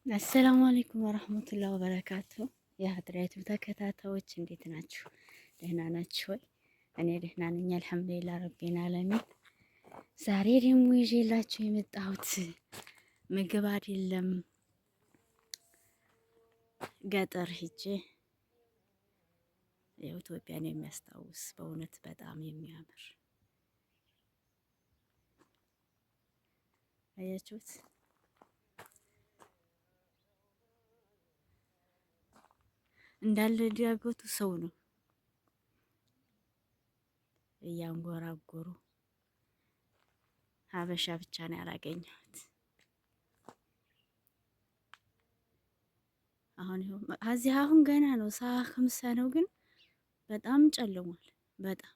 አሰላሙ አለይኩም ወራህመቱላሂ ወበረካቱ። የሀድራይቱ ተከታታዮች እንዴት ናችሁ? ደህና ናችሁ ወይ? እኔ ደህና ነኝ አልሐምዱሊላህ ረቢል ዓለሚን። ዛሬ ደግሞ ይዤላችሁ የመጣሁት ምግብ አይደለም። ገጠር ሂጄ ኢትዮጵያን የሚያስታውስ በእውነት በጣም የሚያምር አያችሁት? እንዳለ ዲያጎቱ ሰው ነው እያንጎራጎሩ። ሀበሻ ብቻ ነው ያላገኘሁት። አሁን ገና ነው ሰዓት 5 ነው፣ ግን በጣም ጨልሟል። በጣም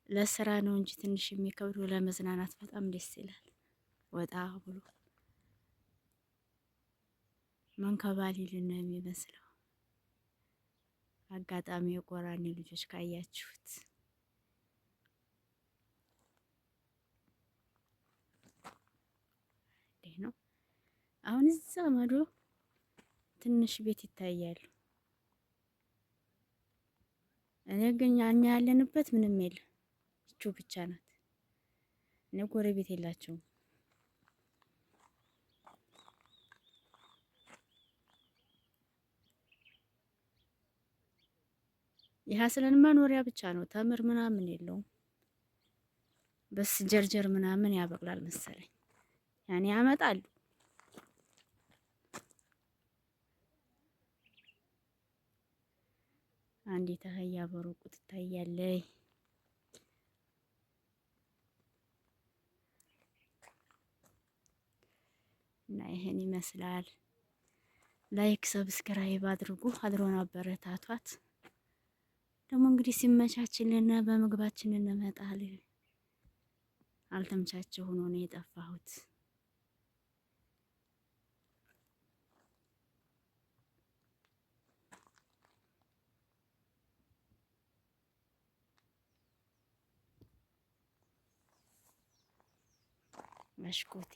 ለስራ ነው እንጂ ትንሽ የሚከብዱ፣ ለመዝናናት በጣም ደስ ይላል። ወጣ ብሎ መንከባለል ነው የሚመስለው። አጋጣሚ የቆራኔ ልጆች ካያችሁት እንዴ ነው። አሁን እዛ ማዶ ትንሽ ቤት ይታያሉ። እኔ ግን እኛ ያለንበት ምንም የለም፣ እቹ ብቻ ናት። እኔ ጎረቤት የላቸውም። የሀስለን መኖሪያ ብቻ ነው፣ ተምር ምናምን የለውም። በስ ጀርጀር ምናምን ያበቅላል መሰለኝ፣ ያኔ ያመጣሉ። አንዲት አህያ በሩቁ ትታያለች። እና ይሄን ይመስላል። ላይክ ሰብስክራይብ አድርጉ፣ አድሮን አበረታቷት። ደግሞ እንግዲህ ሲመቻችልን በምግባችን እንመጣለን። አልተመቻቸ ሆኖ ነው የጠፋሁት። መሽኮቴ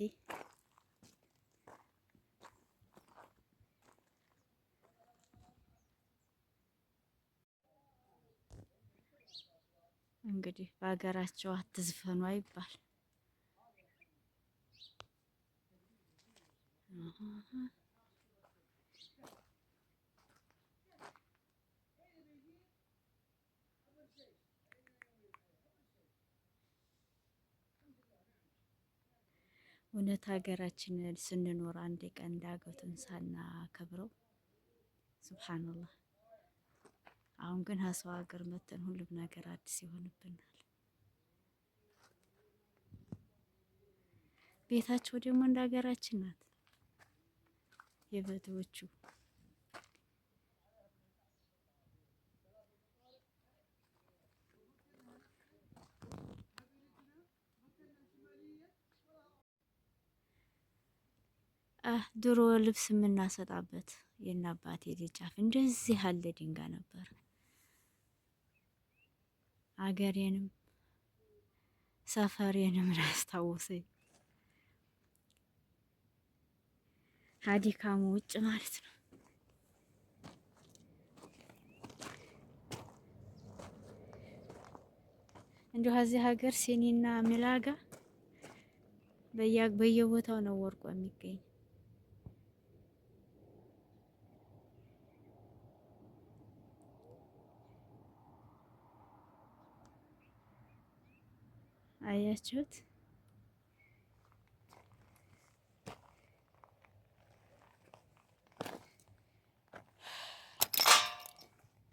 እንግዲህ በሀገራቸው አትዝፈኑ አይባል። እውነት ሀገራችንን ስንኖር አንድ ቀን ዳገቱን ሳናከብረው ሱብሃንአላህ። አሁን ግን ሀሰው ሀገር መተን ሁሉም ነገር አዲስ ይሆንብናል። ቤታቸው ደግሞ እንደ ሀገራችን ናት የበቶቹ። ድሮ ልብስ የምናሰጣበት የእናባቴ ደጃፍ እንደዚህ ያለ ድንጋይ ነበር። አገሬንም ሰፈሬንም አስታወሰኝ። ሀዲካሙ ውጭ ማለት ነው። እንዲሁ እዚህ ሀገር ሲኒና ሚላጋ በየቦታው ነው ወርቆ የሚገኝ። አያችሁት?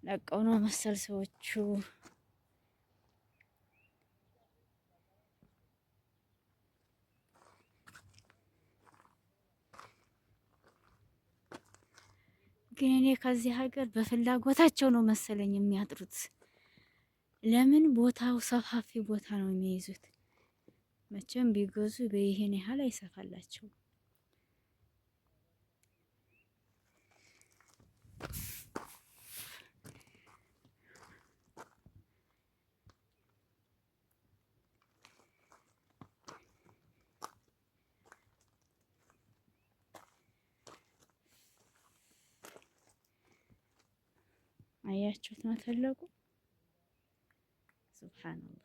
ለቀው ነው መሰል ሰዎቹ። ግን እኔ ከዚህ ሀገር በፍላጎታቸው ነው መሰለኝ የሚያጥሩት። ለምን ቦታው ሰፋፊ ቦታ ነው የሚይዙት። መቼም ቢገዙ በይሄን ያህል አይሰፋላቸው። አያችሁት መተለቁ ሱብሃንአላህ።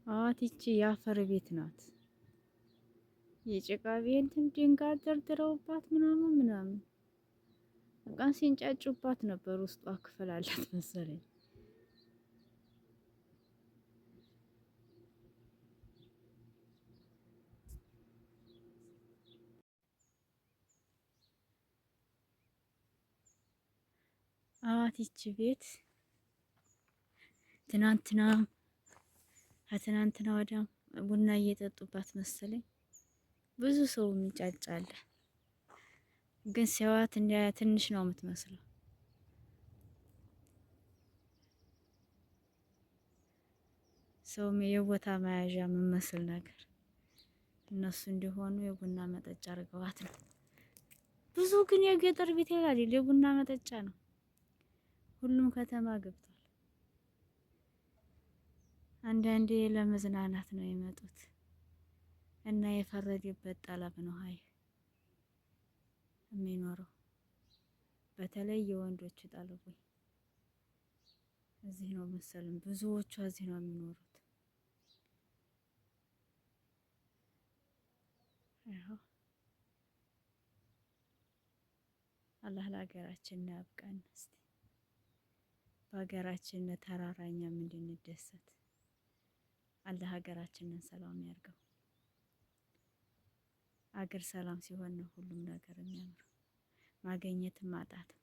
አዋት ይቺ የአፈር ቤት ናት። የጭቃ ቤት ድንጋይ ደርድረውባት ምናምን ምናምን በቃ ሲንጫጩባት ነበር። ውስጧ ክፍል አላት መሰለኝ። አዋት ይቺ ቤት ከትናንትና ወዲያ ቡና እየጠጡባት መሰለኝ። ብዙ ሰው የሚጫጫለ ግን ሲያዋት እንደ ትንሽ ነው የምትመስለው። ሰውም የቦታ መያዣ የምመስል ነገር እነሱ እንዲሆኑ የቡና መጠጫ አድርገዋት ነው። ብዙ ግን የገጠር ቤት አይደል የቡና መጠጫ ነው። ሁሉም ከተማ ገብቷል። አንዳንዴ ለመዝናናት ነው የመጡት እና የፈረደበት ጠለብ ነው ሀይ የሚኖረው። በተለይ የወንዶች ጠለቦች እዚህ ነው መሰለኝ ብዙዎቹ እዚህ ነው የሚኖሩት። ያው አላህ ለሀገራችን ያብቃን። እስቲ በሀገራችን ተራራኛም እንድንደሰት አላህ ሀገራችንን ሰላም ያርገው። አገር ሰላም ሲሆን ነው ሁሉም ነገር የሚያምረው። ማግኘትም ማጣትም